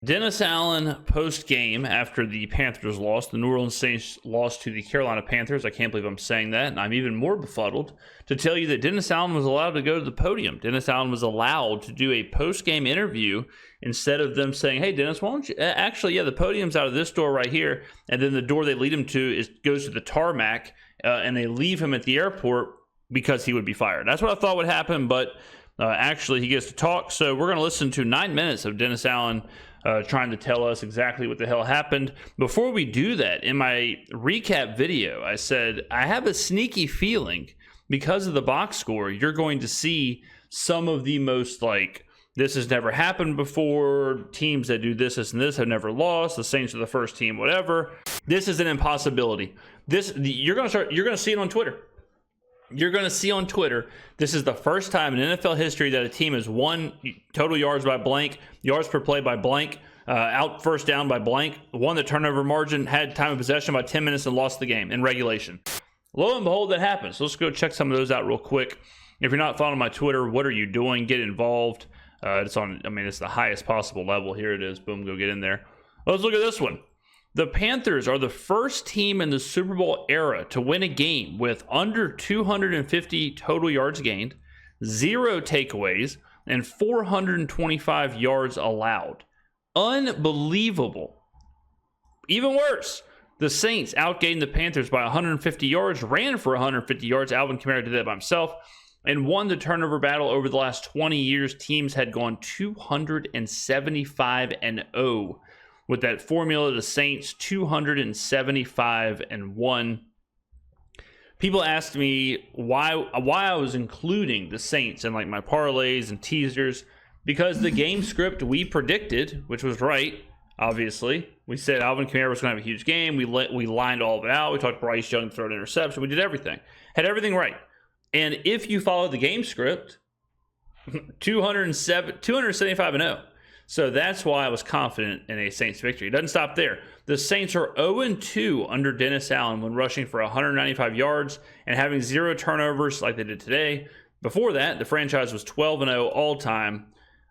Dennis Allen post-game after the Panthers lost. The New Orleans Saints lost to the Carolina Panthers. I can't believe I'm saying that, and I'm even more befuddled to tell you that Dennis Allen was allowed to go to the podium. Dennis Allen was allowed to do a post-game interview instead of them saying, hey, Dennis, why don't you... Actually, yeah, the podium's out of this door right here, and then the door they lead him to goes to the tarmac, and they leave him at the airport because he would be fired. That's what I thought would happen, but actually he gets to talk. So we're going to listen to 9 minutes of Dennis Allen trying to tell us exactly what the hell happened. Before we do that, in my recap video, I said, I have a sneaky feeling because of the box score, you're going to see some of the most this has never happened before. Teams that do this, and this have never lost. The Saints are the first team, whatever. This is an impossibility. You're going to see it on Twitter. You're going to see on Twitter, this is the first time in NFL history that a team has won total yards by blank, yards per play by blank, out first down by blank, won the turnover margin, had time of possession by 10 minutes, and lost the game in regulation. Lo and behold, that happens. So let's go check some of those out real quick. If you're not following my Twitter, what are you doing? Get involved. It's the highest possible level. Here it is. Boom, go get in there. Let's look at this one. The Panthers are the first team in the Super Bowl era to win a game with under 250 total yards gained, 0 takeaways, and 425 yards allowed. Unbelievable. Even worse, the Saints outgained the Panthers by 150 yards, ran for 150 yards. Alvin Kamara did that by himself, and won the turnover battle. Over the last 20 years, teams had gone 275-0. With that formula, the Saints 275-1. People asked me why I was including the Saints in my parlays and teasers, because the game script we predicted, which was right, obviously. We said Alvin Kamara was going to have a huge game. We lined all of it out. We talked Bryce Young throw an interception. We did everything. Had everything right. And if you follow the game script, 275-0. So that's why I was confident in a Saints victory. It doesn't stop there. The Saints are 0-2 under Dennis Allen when rushing for 195 yards and having 0 turnovers like they did today. Before that, the franchise was 12-0 all time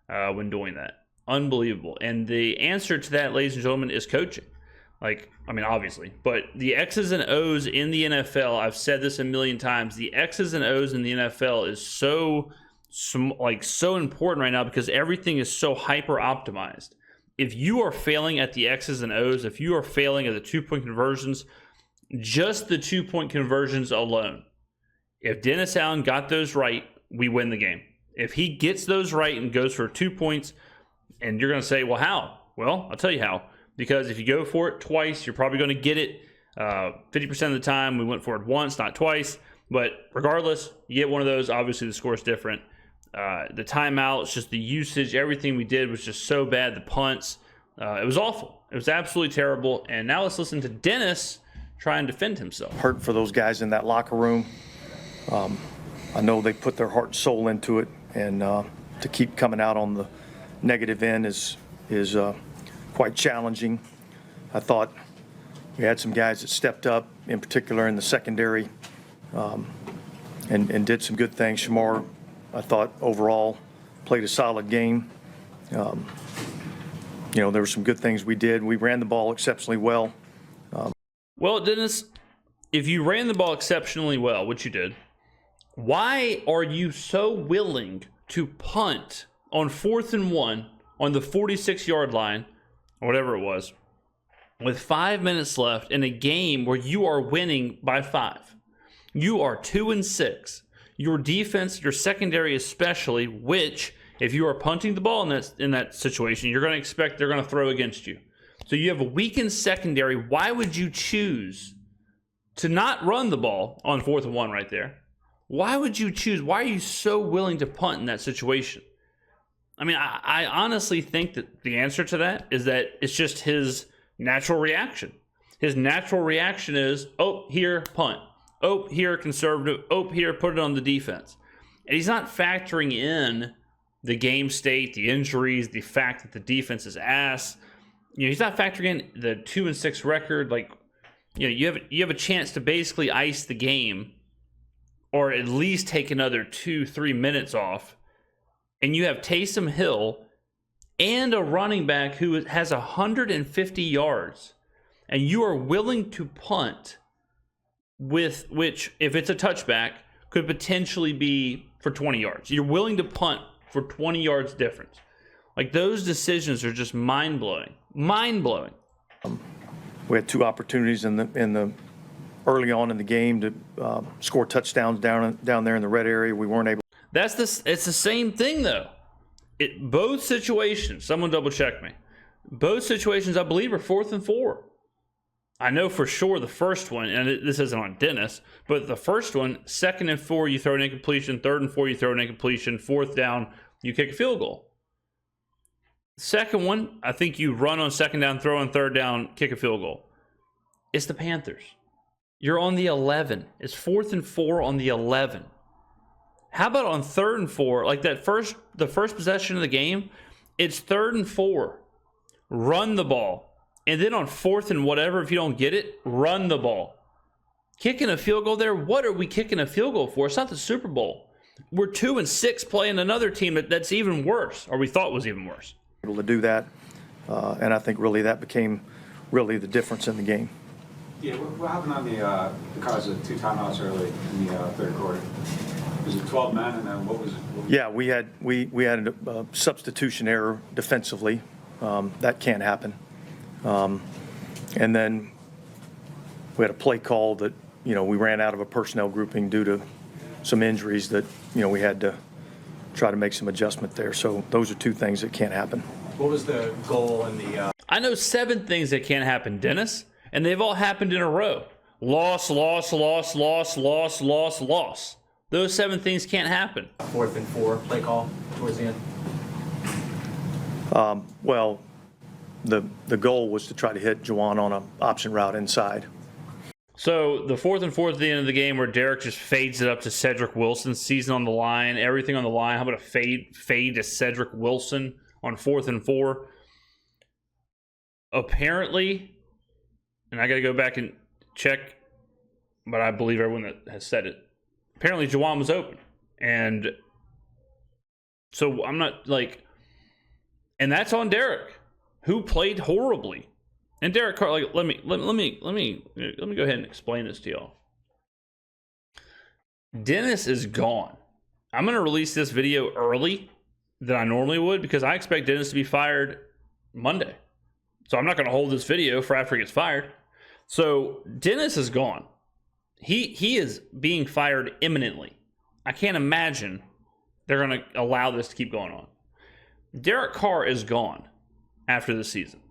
when doing that. Unbelievable. And the answer to that, ladies and gentlemen, is coaching. Obviously. But the X's and O's in the NFL, I've said this a million times, the X's and O's in the NFL is so important right now because everything is so hyper optimized. If you are failing at the X's and O's, if you are failing at the 2-point conversions, just the 2-point conversions alone, if Dennis Allen got those right, we win the game. If he gets those right and goes for 2 points, and you're going to say, well, how? Well, I'll tell you how. Because if you go for it twice, you're probably going to get it 50% of the time. We went for it once, not twice. But regardless, you get one of those. Obviously, the score is different. The timeouts, just the usage, everything we did was just so bad. The punts, it was awful. It was absolutely terrible. And now let's listen to Dennis try and defend himself. Hurt for those guys in that locker room. I know they put their heart and soul into it, and to keep coming out on the negative end is quite challenging. I thought we had some guys that stepped up, in particular in the secondary, and did some good things. Shamar, I thought overall played a solid game. There were some good things we did. We ran the ball exceptionally well. Well, Dennis, if you ran the ball exceptionally well, which you did, why are you so willing to punt on 4th and 1 on the 46-yard line, or whatever it was, with 5 minutes left in a game where you are winning by 5? You are 2-6. Your defense, your secondary especially, which if you are punting the ball in that situation, you're going to expect they're going to throw against you. So you have a weakened secondary. Why would you choose to not run the ball on 4th and 1 right there? Why would you choose? Why are you so willing to punt in that situation? I honestly think that the answer to that is that it's just his natural reaction. His natural reaction is, oh, here, punt. Oh, here, conservative. Oh, here, put it on the defense. And he's not factoring in the game state, the injuries, the fact that the defense is ass. He's not factoring in the 2-6 record. You have a chance to basically ice the game, or at least take another 2-3 minutes off. And you have Taysom Hill and a running back who has 150 yards, and you are willing to punt with which, if it's a touchback, could potentially be for 20 yards. You're willing to punt for 20 yards difference. Like, those decisions are just mind-blowing. Mind-blowing. We had 2 opportunities in the early on in the game to score touchdowns down there in the red area. We weren't able. It's the same thing, though. Both situations, someone double check me. Both situations, I believe, are 4th and 4. I know for sure the first one, and this isn't on Dennis, but the first one, 2nd and 4, you throw an incompletion. 3rd and 4, you throw an incompletion. 4th down, you kick a field goal. Second one, I think you run on 2nd down, throw on 3rd down, kick a field goal. It's the Panthers. You're on the 11. It's 4th and 4 on the 11. How about on 3rd and 4, like the first possession of the game, it's 3rd and 4. Run the ball. And then on 4th and whatever, if you don't get it, run the ball. Kicking a field goal there, what are we kicking a field goal for? It's not the Super Bowl. We're 2 and 6 playing another team that's even worse, or we thought was even worse. Able to do that, and I think really that became really the difference in the game. Yeah, what happened on the cause of 2 timeouts early in the 3rd quarter? Was it 12 men, and then what was it? Yeah, we had a substitution error defensively. That can't happen. And then we had a play call that, we ran out of a personnel grouping due to some injuries that, we had to try to make some adjustment there. So those are 2 things that can't happen. What was the goal in the... I know 7 things that can't happen, Dennis, and they've all happened in a row. Loss, loss, loss, loss, loss, loss, loss. Those 7 things can't happen. 4th and 4 play call towards the end? Well, the goal was to try to hit Juwan on an option route inside. So the 4th and 4 at the end of the game where Derek just fades it up to Cedric Wilson, season on the line, everything on the line. How about a fade to Cedric Wilson on 4th and 4? Apparently, and I got to go back and check, but I believe everyone that has said it. Apparently, Juwan was open, and so I'm not like, and that's on Derek, who played horribly. And Derek Carr, like, let me go ahead and explain this to y'all. Dennis is gone. I'm going to release this video early than I normally would because I expect Dennis to be fired Monday. So I'm not going to hold this video for after he gets fired. So Dennis is gone. He is being fired imminently. I can't imagine they're going to allow this to keep going on. Derek Carr is gone after the season.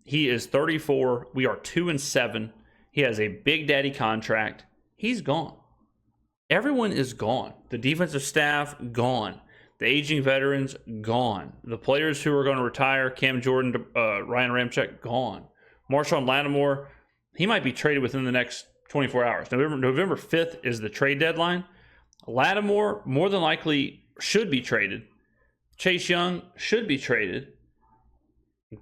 He is 34. We are 2 and 7. He has a Big Daddy contract. He's gone. Everyone is gone. The defensive staff, gone. The aging veterans, gone. The players who are going to retire, Cam Jordan, Ryan Ramczyk, gone. Marshawn Lattimore, he might be traded within the next 24 hours. November 5th is the trade deadline. Lattimore, more than likely, should be traded. Chase Young should be traded.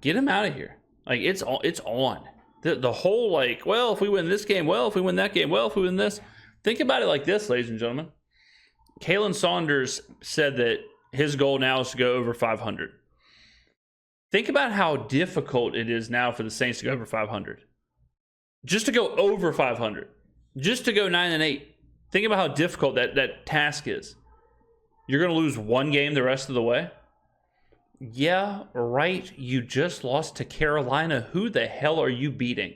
Get him out of here. Like, it's on. The whole, like, well, if we win this game, well, if we win that game, well, if we win this. Think about it like this, ladies and gentlemen. Kalen Saunders said that his goal now is to go over 500. Think about how difficult it is now for the Saints to go over 500. Just to go over 500. Just to go 9-8. Think about how difficult that task is. You're going to lose one game the rest of the way? Yeah, right. You just lost to Carolina. Who the hell are you beating?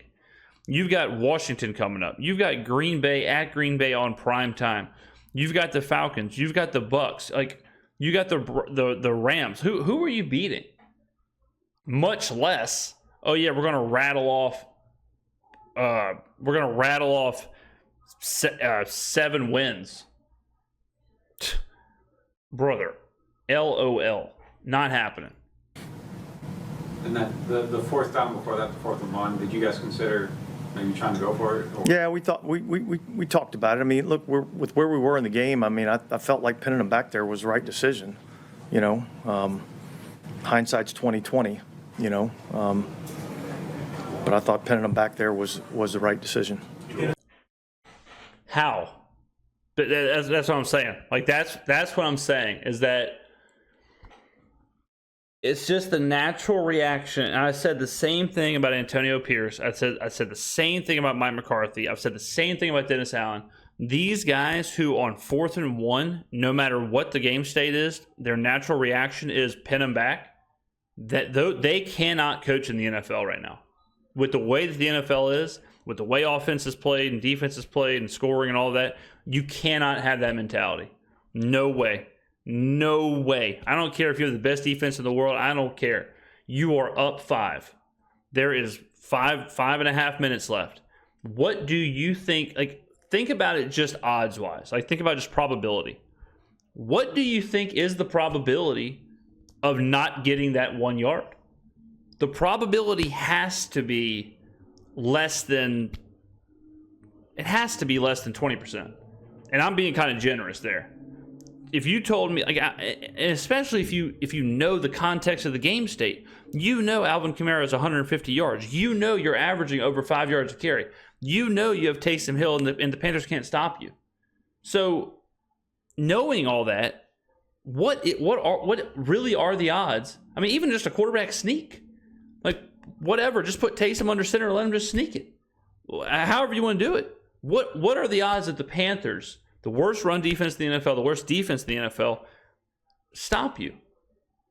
You've got Washington coming up. You've got Green Bay at Green Bay on prime time. You've got the Falcons. You've got the Bucks. Like, you got the Rams. Who are you beating? Much less, oh yeah, we're gonna rattle off 7 wins. Brother, LOL. Not happening. And then the 4th down before that, the 4th and 1, did you guys consider maybe trying to go for it? Or? Yeah, we thought we talked about it. I mean, look, with where we were in the game. I mean, I felt like pinning them back there was the right decision. You know, hindsight's 20/20. You know, but I thought pinning them back there was the right decision. How? That's what I'm saying. Like, that's what I'm saying is that It's just the natural reaction. And I said the same thing about Antonio Pierce. I said the same thing about Mike McCarthy. I've said the same thing about Dennis Allen. These guys who on 4th and 1, no matter what the game state is, their natural reaction is pin them back. That they cannot coach in the NFL right now. With the way that the NFL is, with the way offense is played and defense is played and scoring and all of that, you cannot have that mentality. No way. No way. I don't care if you have the best defense in the world. I don't care. You are up 5. There is 5.5 minutes left. What do you think? Like, think about it just odds-wise. Like, think about just probability. What do you think is the probability of not getting that 1 yard? The probability has to be less than 20%. And I'm being kind of generous there. If you told me, like, and especially if you know the context of the game state, you know Alvin Kamara is 150 yards. You know you're averaging over 5 yards a carry. You know you have Taysom Hill and the Panthers can't stop you. So knowing all that, what really are the odds? I mean, even just a quarterback sneak, like whatever, just put Taysom under center and let him just sneak it. However you want to do it. What are the odds that the Panthers, the worst run defense in the NFL, the worst defense in the NFL, stop you?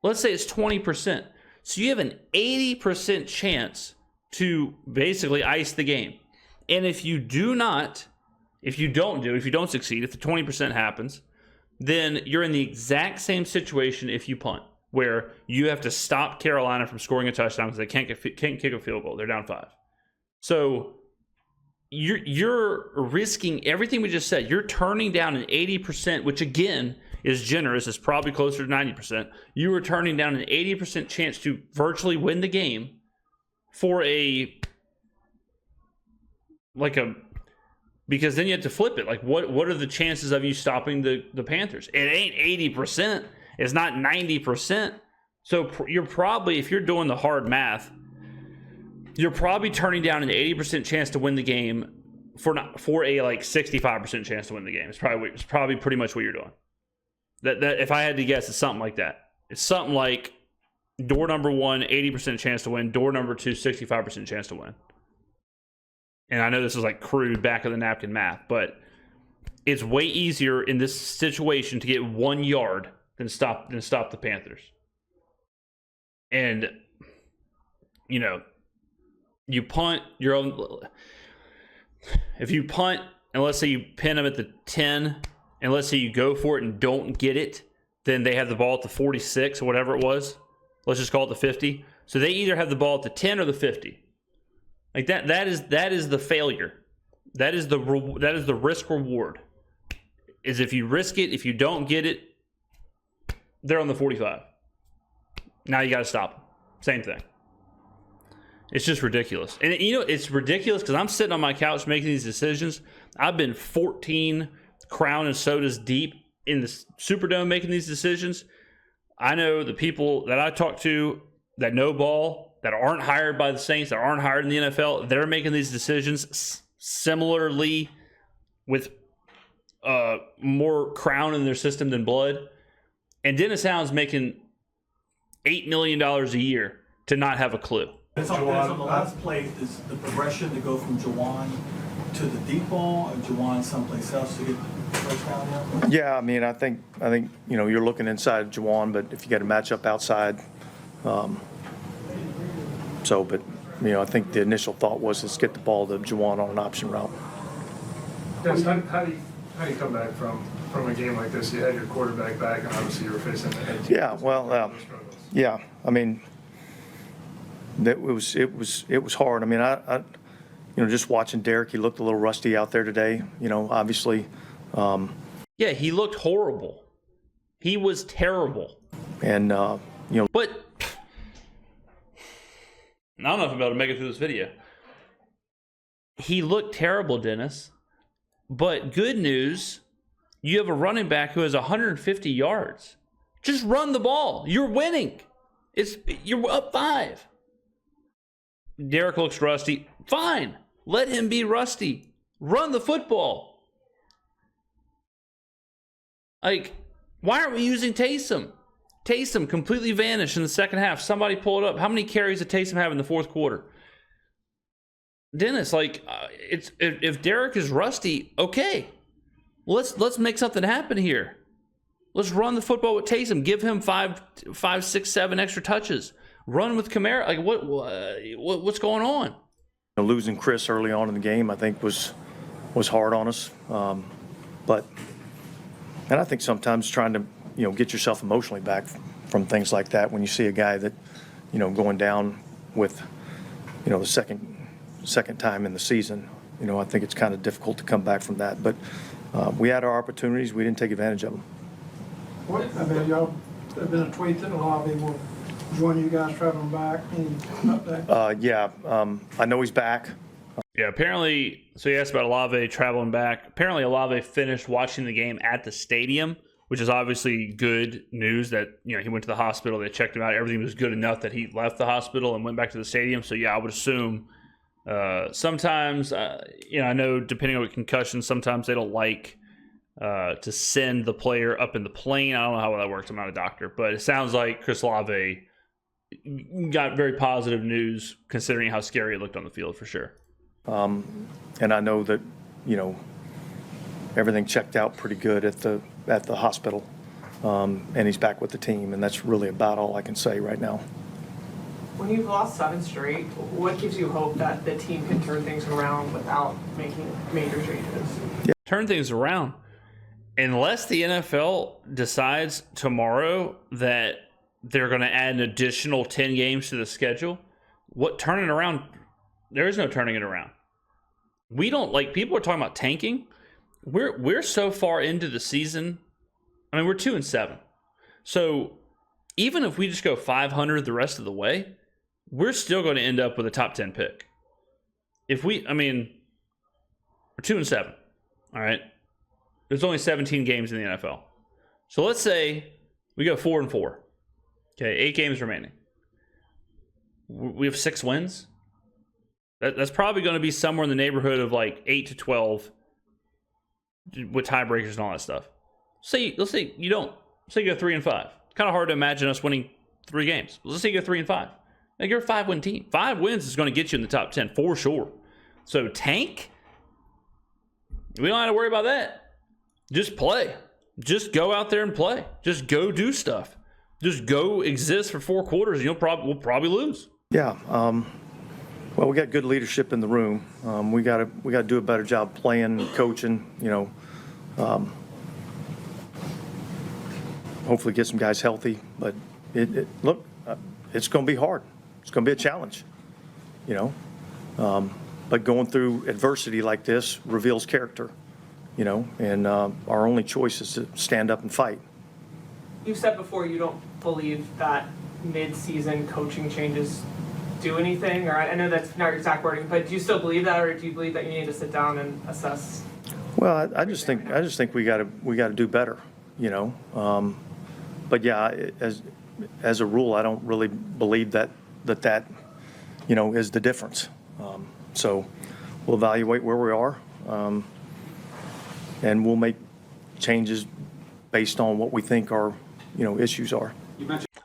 Let's say it's 20%. So you have an 80% chance to basically ice the game. And if you don't succeed, if the 20% happens, then you're in the exact same situation if you punt, where you have to stop Carolina from scoring a touchdown because they can't kick a field goal. They're down 5. So you're risking everything we just said. You're turning down an 80%, which again is generous. It's probably closer to 90%. You are turning down an 80% chance to virtually win the game for because then you have to flip it. Like, what are the chances of you stopping the Panthers? It ain't 80%. It's not 90%. So you're probably, if you're doing the hard math, you're probably turning down an 80% chance to win the game for a like 65% chance to win the game. It's probably pretty much what you're doing. That if I had to guess, it's something like that. It's something like door number 1, 80% chance to win. Door number 2, 65% chance to win. And I know this is like crude back of the napkin math, but it's way easier in this situation to get 1 yard than stop the Panthers. And you punt your own. If you punt, and let's say you pin them at the 10, and let's say you go for it and don't get it, then they have the ball at the 46 or whatever it was. Let's just call it the 50. So they either have the ball at the 10 or the 50. Like that is the failure. That is the risk reward. Is if you risk it, if you don't get it, they're on the 45. Now you got to stop them. Same thing. It's just ridiculous. And it's ridiculous because I'm sitting on my couch making these decisions. I've been 14 Crown and sodas deep in the Superdome making these decisions. I know the people that I talk to that know ball, that aren't hired by the Saints, that aren't hired in the NFL, they're making these decisions similarly with more Crown in their system than blood. And Dennis Allen's making $8 million a year to not have a clue. It's on the last play, is the progression to go from Jawan to the deep ball, or Jawan someplace else to get the first down there? Yeah, I mean, I think you're looking inside Jawan, but if you got a matchup outside, I think the initial thought was let's get the ball to Jawan on an option route. Dennis, how do you come back from a game like this? You had your quarterback back, and obviously you were facing the head team. Yeah, well, yeah, I mean, it was hard. I mean, I just watching Derek, he looked a little rusty out there today. Obviously. Yeah, he looked horrible. He was terrible. And but I don't know if I'm able to make it through this video. He looked terrible, Dennis. But good news, you have a running back who has 150 yards. Just run the ball. You're winning. You're up 5. Derek looks rusty. Fine. Let him be rusty. Run the football. Like, why aren't we using Taysom? Taysom completely vanished in the second half. Somebody pull it up. How many carries did Taysom have in the fourth quarter? Dennis, like, if Derek is rusty, okay. Let's make something happen here. Let's run the football with Taysom. Give him 5, 6, 7 extra touches. Run with Kamara. Like, what's going on? Losing Chris early on in the game, I think, was hard on us. And I think sometimes trying to, get yourself emotionally back from things like that when you see a guy that, going down with, the second time in the season. I think it's kind of difficult to come back from that. But we had our opportunities. We didn't take advantage of them. Y'all, there's been a tweet that Olave will join you guys traveling back. Any update? I know he's back. Yeah, apparently, so you asked about Olave traveling back. Apparently, Olave finished watching the game at the stadium, which is obviously good news that, he went to the hospital, they checked him out, everything was good enough that he left the hospital and went back to the stadium. So, yeah, I would assume sometimes, I know depending on what concussion, sometimes they don't like to send the player up in the plane. I don't know how that works. I'm not a doctor. But it sounds like Chris Olave got very positive news considering how scary it looked on the field for sure. And I know that, everything checked out pretty good at the hospital. And he's back with the team, and that's really about all I can say right now. When you've lost 7 straight, what gives you hope that the team can turn things around without making major changes? Yeah. Turn things around. Unless the NFL decides tomorrow that they're going to add an additional 10 games to the schedule, turning around? There is no turning it around. We don't, people are talking about tanking. We're so far into the season. I mean, we're 2-7. So even if we just go 500 the rest of the way, we're still going to end up with a top 10 pick. We're 2-7. All right. There's only 17 games in the NFL. So let's say we go 4-4. Okay, 8 games remaining. We have 6 wins. That's probably going to be somewhere in the neighborhood of 8-12 with tiebreakers and all that stuff. Let's say you don't. Let's say you go 3-5. It's kind of hard to imagine us winning 3 games. Let's say you go 3-5. You're a 5-win team. 5 wins is going to get you in the top 10 for sure. So tank, we don't have to worry about that. Just play. Just go out there and play. Just go do stuff. Just go exist for 4 quarters, and we'll probably lose. Yeah. Well, we got good leadership in the room. We got to do a better job playing, coaching. Hopefully get some guys healthy. But it's going to be hard. It's going to be a challenge. But going through adversity like this reveals character. And our only choice is to stand up and fight. You've said before you don't believe that mid-season coaching changes do anything, or I know that's not your exact wording, but do you still believe that, or do you believe that you need to sit down and assess? Well, I just think we got to do better, But yeah, as a rule, I don't really believe that is the difference. So we'll evaluate where we are, and we'll make changes based on what we think our issues are.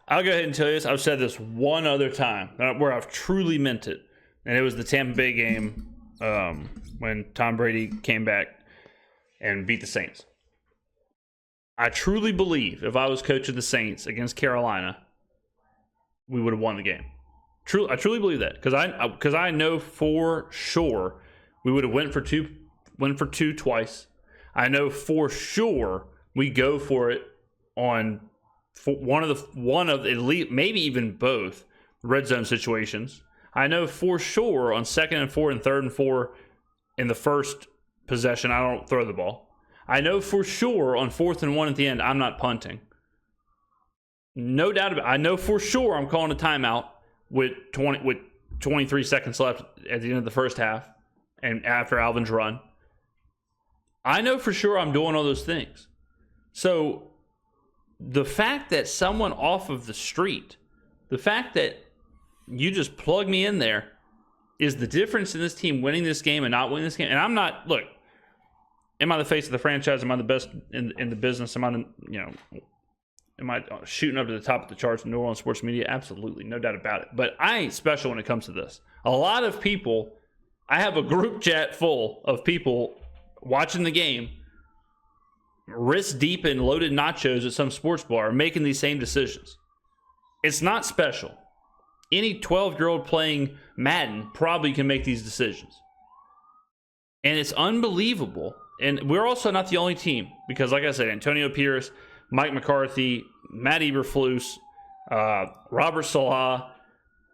I'll go ahead and tell you this. I've said this one other time where I've truly meant it, and it was the Tampa Bay game when Tom Brady came back and beat the Saints. I truly believe if I was coaching the Saints against Carolina, we would have won the game. I truly believe that because I know for sure we would have went for two twice. I know for sure we go for it on one of at least maybe even both red zone situations. I know for sure on 2nd and 4 and 3rd and 4 in the first possession I don't throw the ball. I know for sure on 4th and 1 at the end I'm not punting. No doubt about it. I know for sure I'm calling a timeout with 23 seconds left at the end of the first half and after Alvin's run. I know for sure I'm doing all those things. So the fact that someone off of the street, the fact that you just plug me in there is the difference in this team winning this game and not winning this game. And I'm not, look, am I the face of the franchise? Am I the best in the business? Am I, Am I shooting up to the top of the charts in New Orleans sports media? Absolutely, no doubt about it. But I ain't special when it comes to this. A lot of people, I have a group chat full of people watching the game, wrist deep in loaded nachos at some sports bar, making these same decisions. It's not special. Any 12-year-old playing Madden probably can make these decisions. And it's unbelievable. And we're also not the only team because, like I said, Antonio Pierce, Mike McCarthy, Matt Eberflus, Robert Salah.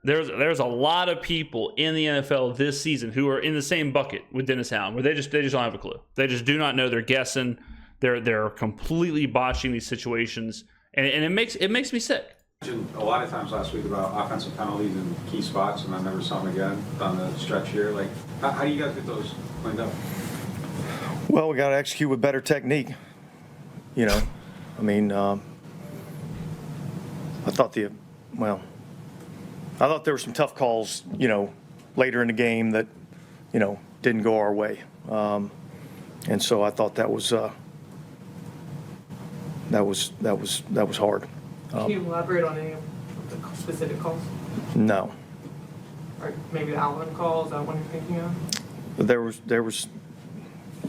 There's a lot of people in the NFL this season who are in the same bucket with Dennis Allen, where they just don't have a clue. They just do not know. They're guessing. They're completely botching these situations, and it makes me sick. A lot of times last week about offensive penalties in key spots, and I never saw them again on the stretch here. Like, how do you guys get those cleaned up? Well, we got to execute with better technique. You know, I mean, I thought there were some tough calls, you know, later in the game that, you know, didn't go our way, and so I thought that was hard. Can you elaborate on any of the specific calls? No, Or maybe the Allen call, is that one you're thinking of? but there was,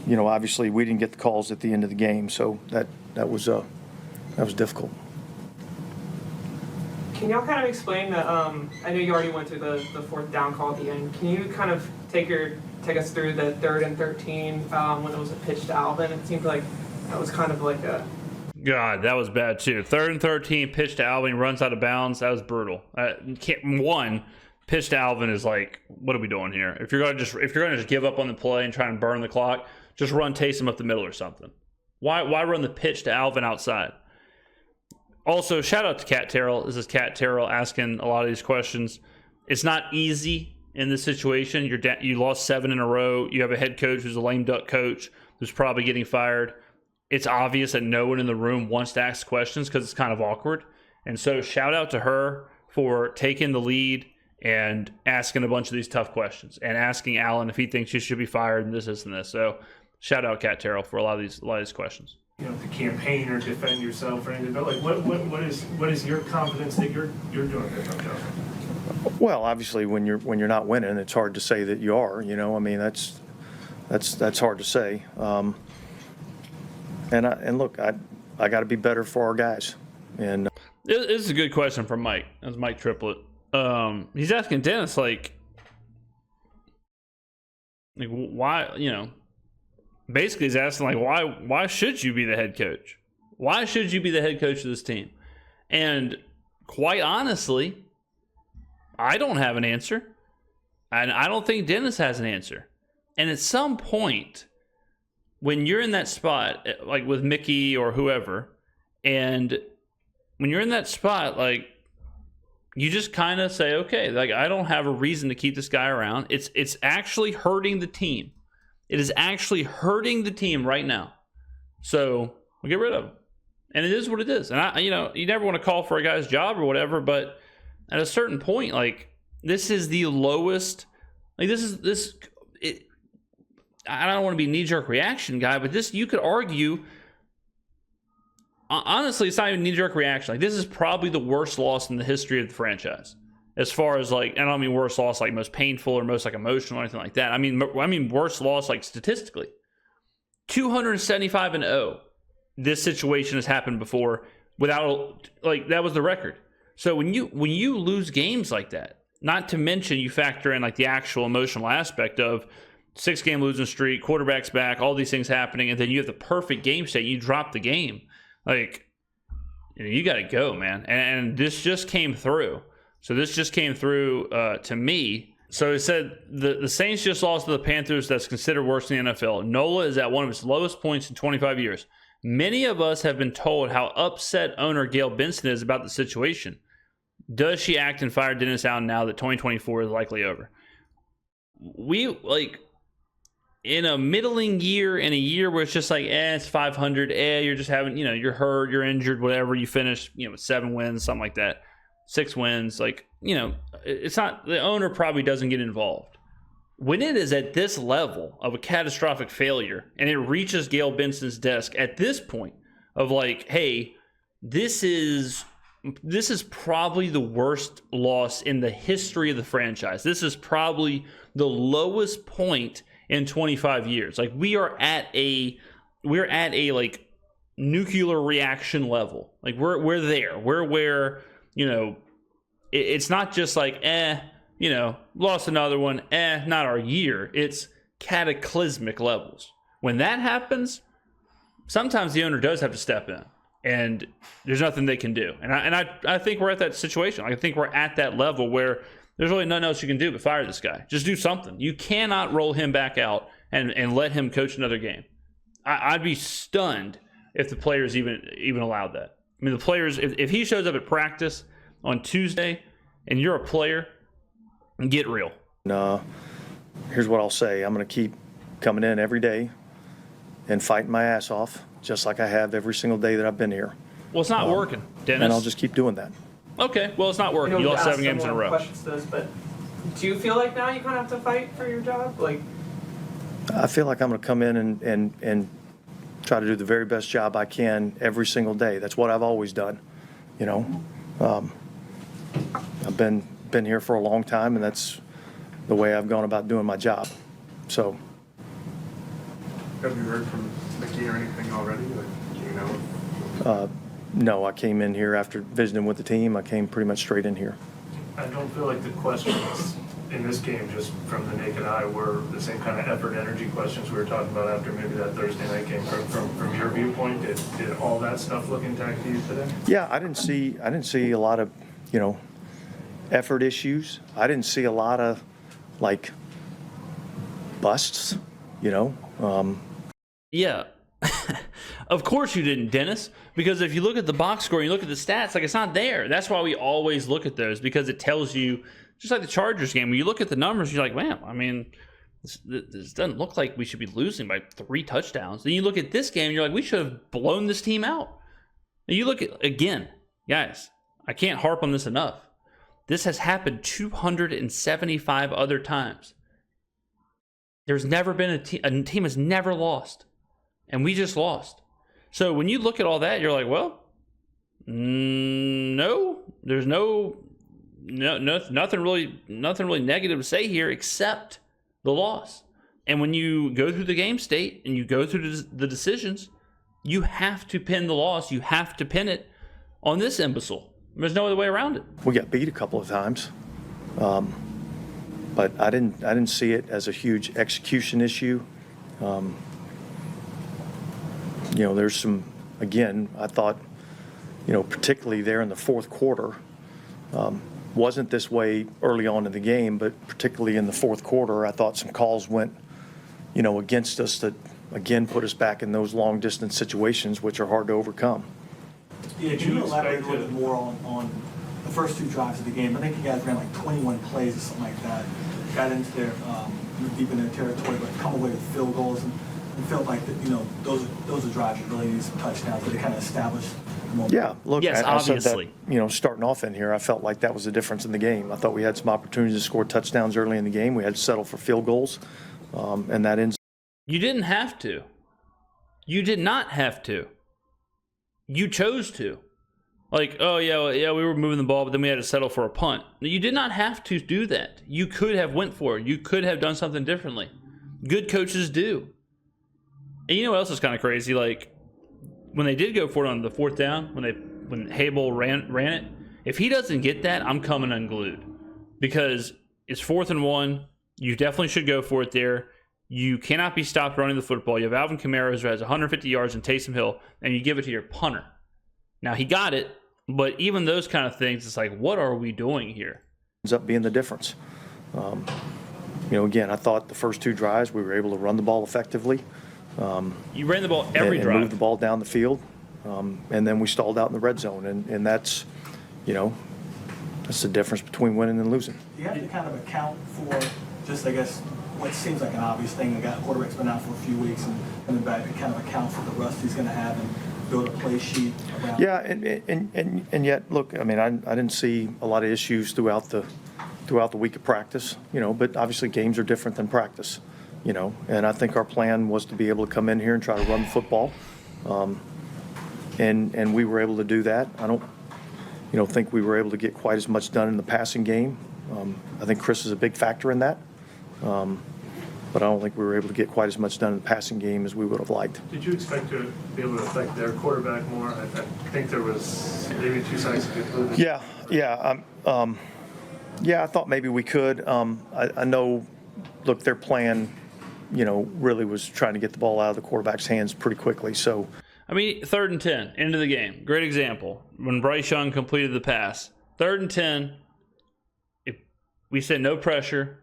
you know, obviously we didn't get the calls at the end of the game, so that was difficult. Can y'all kind of explain that, I know you already went through the fourth down call at the end. Can you kind of take us through the 3rd and 13 when it was a pitch to Alvin? It seemed like that was kind of like a... God, that was bad too. 3rd and 13, pitch to Alvin, runs out of bounds. That was brutal. Pitch to Alvin is like, what are we doing here? If you're gonna just give up on the play and try and burn the clock, just run Taysom up the middle or something. Why run the pitch to Alvin outside? Also, shout out to Cat Terrell. This is Cat Terrell asking a lot of these questions. It's not easy in this situation. You lost 7 in a row. You have a head coach who's a lame duck coach who's probably getting fired. It's obvious that no one in the room wants to ask questions because it's kind of awkward. And so shout out to her for taking the lead and asking a bunch of these tough questions and asking Allen if he thinks you should be fired and this and this. So shout out Cat Terrell for a lot of these questions. You know, to campaign or defend yourself or anything, but like what is your confidence that you're doing this? Well, obviously when you're not winning, it's hard to say that you are, you know. I mean, that's hard to say. And look, I got to be better for our guys. And this is a good question from Mike. That's Mike Triplett. He's asking Dennis like why, you know, basically he's asking like why should you be the head coach? Why should you be the head coach of this team? And quite honestly, I don't have an answer. And I don't think Dennis has an answer. And at some point, when you're in that spot, like with Mickey or whoever, and when you're in that spot, like, you just kind of say, okay, like, I don't have a reason to keep this guy around. It's actually hurting the team. It is actually hurting the team right now. So we'll get rid of him. And it is what it is. And you never want to call for a guy's job or whatever, but at a certain point, like, this is the lowest. Like, I don't want to be a knee-jerk reaction guy, but this, you could argue, honestly, it's not even a knee-jerk reaction. Like, this is probably the worst loss in the history of the franchise. As far as, like, I don't mean worst loss like most painful or most like emotional or anything like that. I mean worst loss like statistically. 275-0. This situation has happened before without, like, that was the record. So when you lose games like that, not to mention you factor in like the actual emotional aspect of 6-game losing streak, quarterback's back, all these things happening, and then you have the perfect game state, you drop the game. Like, you got to go, man. And this just came through. So this just came through to me. So it said the Saints just lost to the Panthers. That's considered worse in the NFL. NOLA is at one of its lowest points in 25 years. Many of us have been told how upset owner Gail Benson is about the situation. Does she act and fire Dennis Allen now that 2024 is likely over? We, like, in a middling year, in a year where it's just like, it's 500, you're just having, you're hurt, you're injured, whatever, you finish, with 7 wins, something like that, 6 wins, like, it's not, the owner probably doesn't get involved. When it is at this level of a catastrophic failure and it reaches Gail Benson's desk at this point of like, hey, this is probably the worst loss in the history of the franchise. This is probably the lowest point in 25 years. Like we're at a like nuclear reaction level. Like we're there. We're where, it's not just like, lost another one, not our year. It's cataclysmic levels. When that happens, sometimes the owner does have to step in, and there's nothing they can do. And I think we're at that situation. I think we're at that level where there's really nothing else you can do but fire this guy. Just do something. You cannot roll him back out and let him coach another game. I'd be stunned if the players even allowed that. I mean, the players, if he shows up at practice on Tuesday and you're a player, get real. Here's what I'll say. I'm going to keep coming in every day and fighting my ass off, just like I have every single day that I've been here. Well, it's not working, Dennis. And I'll just keep doing that. Okay, well, it's not working. You lost 7 games in a row. Questions to this, but do you feel like now you kind of have to fight for your job? Like, I feel like I'm going to come in and try to do the very best job I can every single day. That's what I've always done. I've been here for a long time, and that's the way I've gone about doing my job. So. Have you heard from Mickey or anything already? Like, do you know? No, I came in here after visiting with the team. I came pretty much straight in here. I don't feel like the questions in this game, just from the naked eye, were the same kind of effort, energy questions we were talking about after maybe that Thursday night game. From your viewpoint, did all that stuff look intact to you today? Yeah, I didn't see a lot of, effort issues. I didn't see a lot of busts, Yeah. Of course you didn't, Dennis, because if you look at the box score and you look at the stats, it's not there. That's why we always look at those, because it tells you, just like the Chargers game, when you look at the numbers, you're like, man, I mean, this doesn't look like we should be losing by 3 touchdowns. Then you look at this game, and you're like, we should have blown this team out. And you look at, again, guys, I can't harp on this enough. This has happened 275 other times. There's never been a team has never lost, and we just lost. So when you look at all that, you're like, well, no, there's nothing really negative to say here except the loss. And when you go through the game state and you go through the decisions, you have to pin the loss. You have to pin it on this imbecile. There's no other way around it. We got beat a couple of times. But I didn't see it as a huge execution issue. There's some, again, I thought, particularly there in the fourth quarter, wasn't this way early on in the game, but particularly in the fourth quarter, I thought some calls went, against us that, again, put us back in those long distance situations, which are hard to overcome. Yeah, can you elaborate a little bit more on the first 2 drives of the game? I think you guys ran like 21 plays or something like that. Got into their deep in their territory, but come away with field goals and felt like that. Those are drives that really need some touchdowns, but they kind of established the moment. Yeah, look, yes, I said obviously. that, starting off in here, I felt like that was the difference in the game. I thought we had some opportunities to score touchdowns early in the game. We had to settle for field goals, and that ends. You didn't have to. You did not have to. You chose to. Like, oh, yeah, we were moving the ball, but then we had to settle for a punt. You did not have to do that. You could have went for it. You could have done something differently. Good coaches do. And you know what else is kind of crazy? Like, when they did go for it on the 4th down, when Hable ran it, if he doesn't get that, I'm coming unglued. Because it's 4th and 1. You definitely should go for it there. You cannot be stopped running the football. You have Alvin Kamara who has 150 yards and Taysom Hill, and you give it to your punter. Now, he got it, but even those kind of things, it's like, what are we doing here? Ends up being the difference. Again, I thought the first 2 drives we were able to run the ball effectively. You ran the ball every and drive. Moved the ball down the field, and then we stalled out in the red zone, and that's, that's the difference between winning and losing. You have to kind of account for just, I guess, what seems like an obvious thing. The quarterback's been out for a few weeks, and coming back to kind of account for the rust he's going to have and build a play sheet around. Yeah, and yet, look, I mean, I didn't see a lot of issues throughout the week of practice, but obviously games are different than practice, and I think our plan was to be able to come in here and try to run the football. and we were able to do that. I don't, think we were able to get quite as much done in the passing game. I think Chris is a big factor in that. But I don't think we were able to get quite as much done in the passing game as we would have liked. Did you expect to be able to affect their quarterback more? I think there was maybe 2 sacks included. Yeah. I thought maybe we could. I know, look, their plan, really was trying to get the ball out of the quarterback's hands pretty quickly. So, I mean, 3rd and 10, end of the game. Great example. When Bryce Young completed the pass, 3rd and 10, we said no pressure,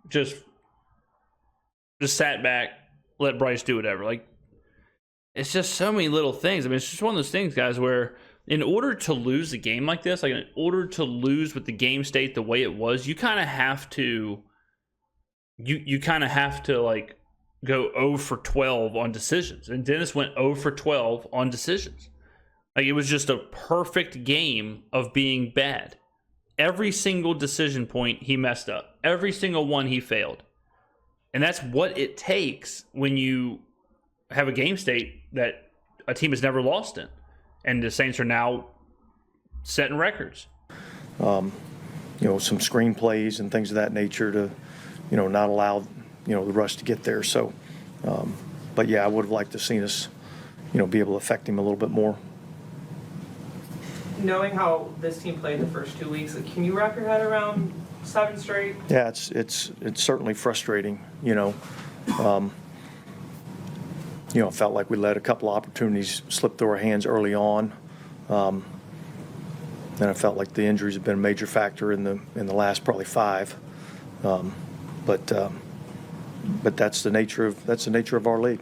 just sat back, let Bryce do whatever. Like, it's just so many little things. I mean, it's just one of those things, guys, where in order to lose a game like this, like in order to lose with the game state the way it was, you kind of have to, you kind of have to like go 0 for 12 on decisions. And Dennis went 0 for 12 on decisions. Like, it was just a perfect game of being bad. Every single decision point he messed up. Every single one he failed. And that's what it takes when you have a game state that a team has never lost in. And the Saints are now setting records. Some screenplays and things of that nature to, not allow, the rush to get there. So, but yeah, I would have liked to seen us, be able to affect him a little bit more. Knowing how this team played the first 2 weeks, can you wrap your head around 7 straight? Yeah, it's certainly frustrating. It felt like we let a couple opportunities slip through our hands early on. And I felt like the injuries have been a major factor in the last probably 5. But that's the nature of our league.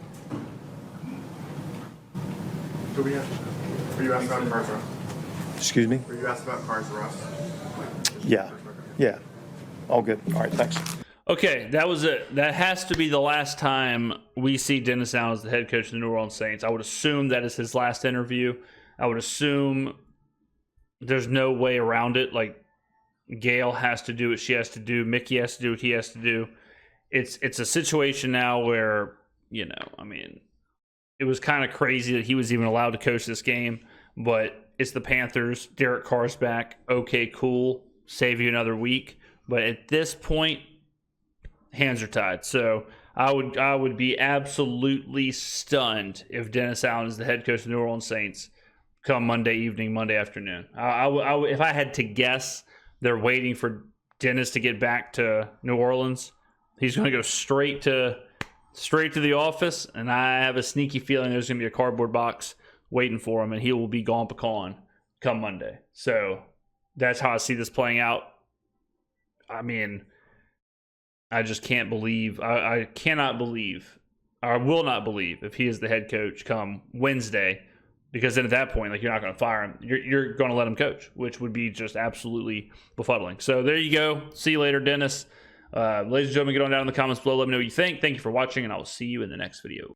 Were you asked about Carson Russ? Excuse me? Were you asked about Carson Russ? Yeah. All good. All right, thanks. Okay, that was it. That has to be the last time we see Dennis Allen as the head coach of the New Orleans Saints. I would assume that is his last interview. I would assume there's no way around it. Like, Gail has to do what she has to do. Mickey has to do what he has to do. It's a situation now where, it was kind of crazy that he was even allowed to coach this game, but it's the Panthers. Derek Carr's back. Okay, cool. Save you another week. But at this point, hands are tied. So I would be absolutely stunned if Dennis Allen is the head coach of the New Orleans Saints come Monday evening, Monday afternoon. If I had to guess, they're waiting for Dennis to get back to New Orleans. He's going to go straight to the office, and I have a sneaky feeling there's going to be a cardboard box waiting for him, and he will be gone pecan come Monday. So that's how I see this playing out. I mean, I just can't believe. I cannot believe. I will not believe if he is the head coach come Wednesday, because then at that point, like, you're not going to fire him. You're going to let him coach, which would be just absolutely befuddling. So there you go. See you later, Dennis. Ladies and gentlemen, get on down in the comments below. Let me know what you think. Thank you for watching, and I will see you in the next video.